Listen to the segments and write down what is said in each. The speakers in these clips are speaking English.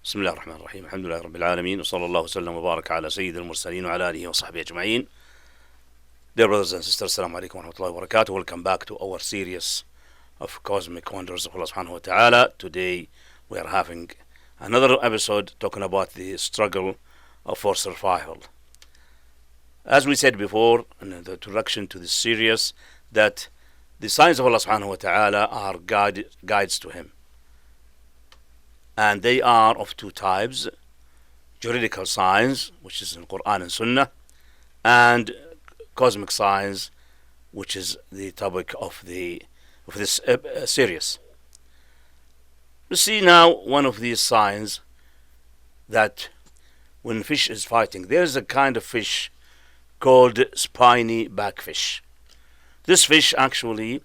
بسم الله الرحمن الرحيم. الحمد لله رب العالمين, وصلى الله وسلم وبارك على سيد المرسلين وعلى آله وصحبه أجمعين. Dear brothers and sisters, Assalamu alaikum wa rahmatullahi wa barakatuh. Welcome back to our series of Cosmic Wonders of Allah subhanahu wa ta'ala. Today we are having another episode talking about the struggle for survival. As we said before in the introduction to this series, that the signs of Allah subhanahu wa ta'ala are guides to Him. And they are of two types: juridical signs, which is in Quran and Sunnah, and cosmic signs, which is the topic of this series. We see now one of these signs, that when fish is fighting, there is a kind of fish called spiny backfish. This fish actually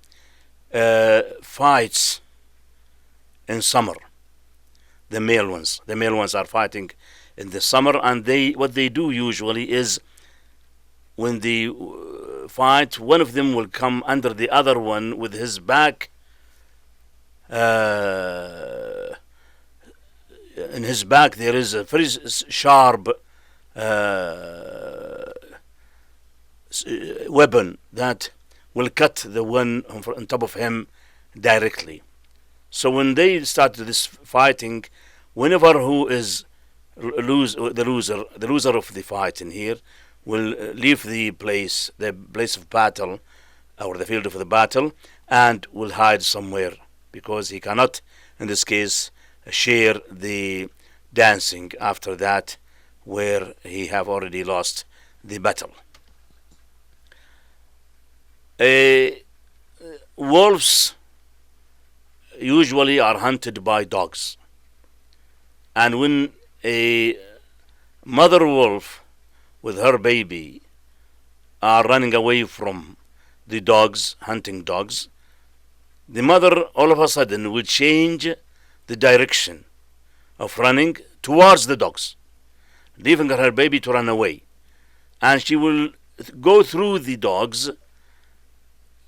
fights in summer. The male ones are fighting in the summer, and what they do usually is, when they fight, one of them will come under the other one with his back. In his back there is a very sharp weapon that will cut the one on top of him directly. So when they start this fighting, whenever who is the loser of the fight in here will leave the place of battle, or the field of the battle, and will hide somewhere, because he cannot, in this case, share the dancing after that, where he have already lost the battle. Wolves usually are hunted by dogs, and when a mother wolf with her baby are running away from the dogs, hunting dogs, the mother all of a sudden will change the direction of running towards the dogs, leaving her baby to run away, and she will go through the dogs,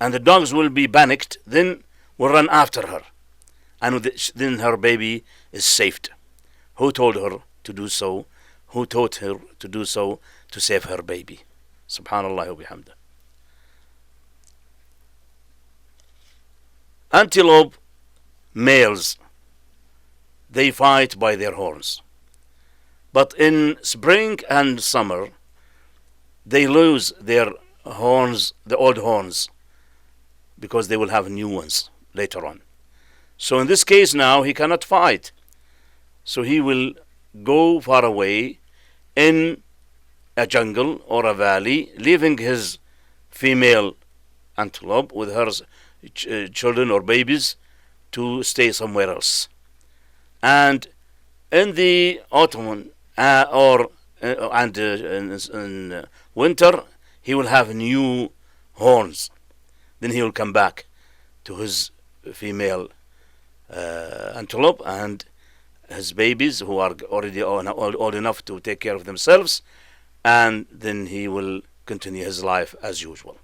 and the dogs will be panicked, then will run after her, and then her baby is saved. Who told her to do so? Who taught her to do so to save her baby? Subhanallah wa bihamdah. Antelope males, they fight by their horns, but in spring and summer they lose their horns, the old horns, because they will have new ones later on. So in this case now he cannot fight, so he will go far away in a jungle or a valley, leaving his female antelope with her children or babies to stay somewhere else. And in the autumn in winter, he will have new horns. Then he will come back to his female antelope and his babies, who are already old enough to take care of themselves, and then he will continue his life as usual.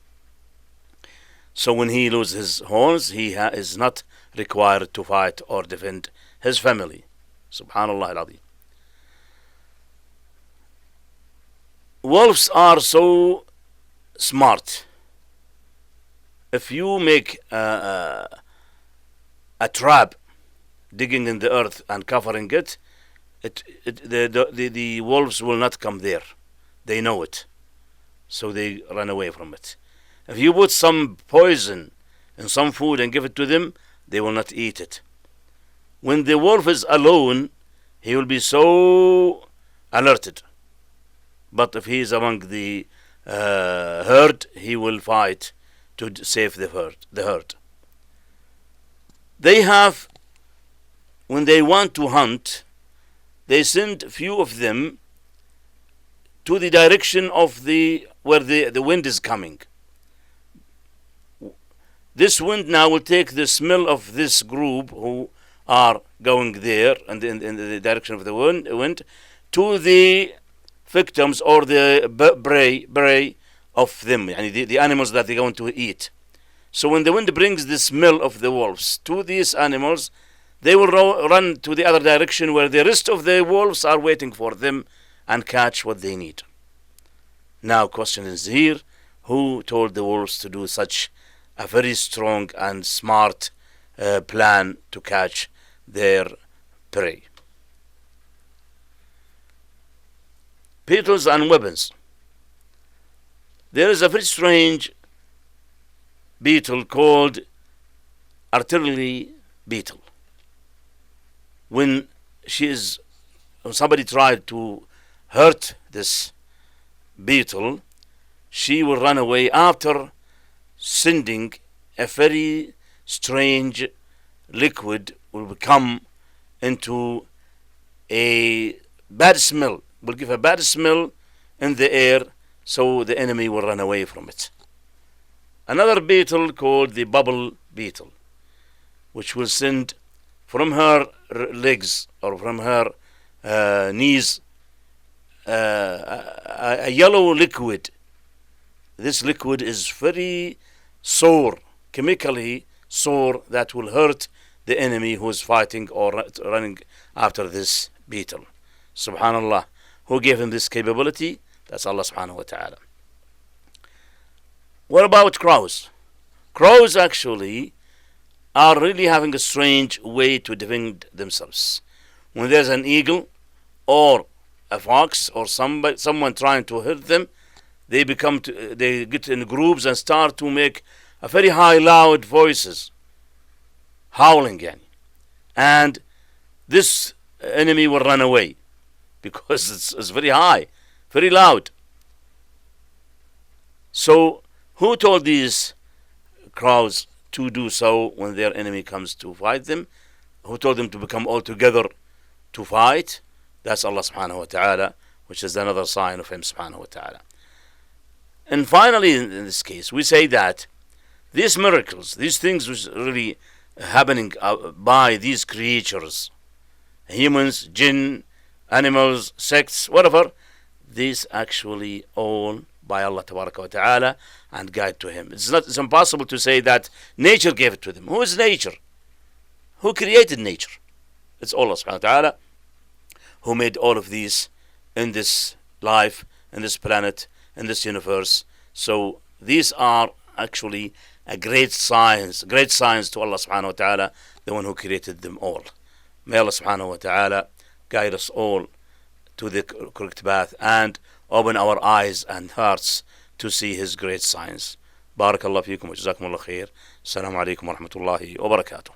So when he loses his horns, he is not required to fight or defend his family. Subhanallah al-Azim. Wolves are so smart. If you make a trap, digging in the earth and covering it, the wolves will not come there. They know it, so they run away from it. If you put some poison in some food and give it to them, they will not eat it. When the wolf is alone, he will be so alerted. But if he is among the herd, he will fight to save the herd. They have, when they want to hunt, they send few of them to the direction of where the wind is coming. This wind now will take the smell of this group who are going there, and in the direction of the wind to the victims or the prey of them, the animals that they're going to eat. So when the wind brings the smell of the wolves to these animals, they will run to the other direction where the rest of the wolves are waiting for them and catch what they need. Now, question is here, who told the wolves to do such a very strong and smart plan to catch their prey? Beetles and weapons. There is a very strange beetle called artillery beetle. When somebody tried to hurt this beetle, she will run away after sending a very strange liquid will come into a bad smell, will give a bad smell in the air, so the enemy will run away from it. Another beetle called the bubble beetle, which will send from her legs or from her knees a yellow liquid. This liquid is very sore, chemically sore, that will hurt the enemy who is fighting or running after this beetle. Subhanallah. Who gave him this capability? That's Allah subhanahu wa ta'ala. What about crows? Crows actually are really having a strange way to defend themselves. When there's an eagle or a fox or someone trying to hurt them, they get in groups and start to make a very high, loud voices, howling, and this enemy will run away because it's very high, very loud. So, who told these crows to do so when their enemy comes to fight them? Who told them to become all together to fight? That's Allah subhanahu wa ta'ala, which is another sign of Him subhanahu wa ta'ala. And finally, in this case, we say that these miracles, these things which are really happening by these creatures, humans, jinn, animals, sects, whatever, these actually all by Allah Tabaraka wa Ta'ala and guide to Him. It's impossible to say that nature gave it to them. Who is nature? Who created nature? It's Allah subhanahu wa ta'ala who made all of these in this life, in this planet, in this universe. So these are actually a great science to Allah subhanahu wa ta'ala, the one who created them all. May Allah subhanahu wa ta'ala guide us all to the correct path and open our eyes and hearts to see His great science. Barakallahu feekum wa jazakumullah khair. Assalamu alaikum wa rahmatullahi wa barakatuh.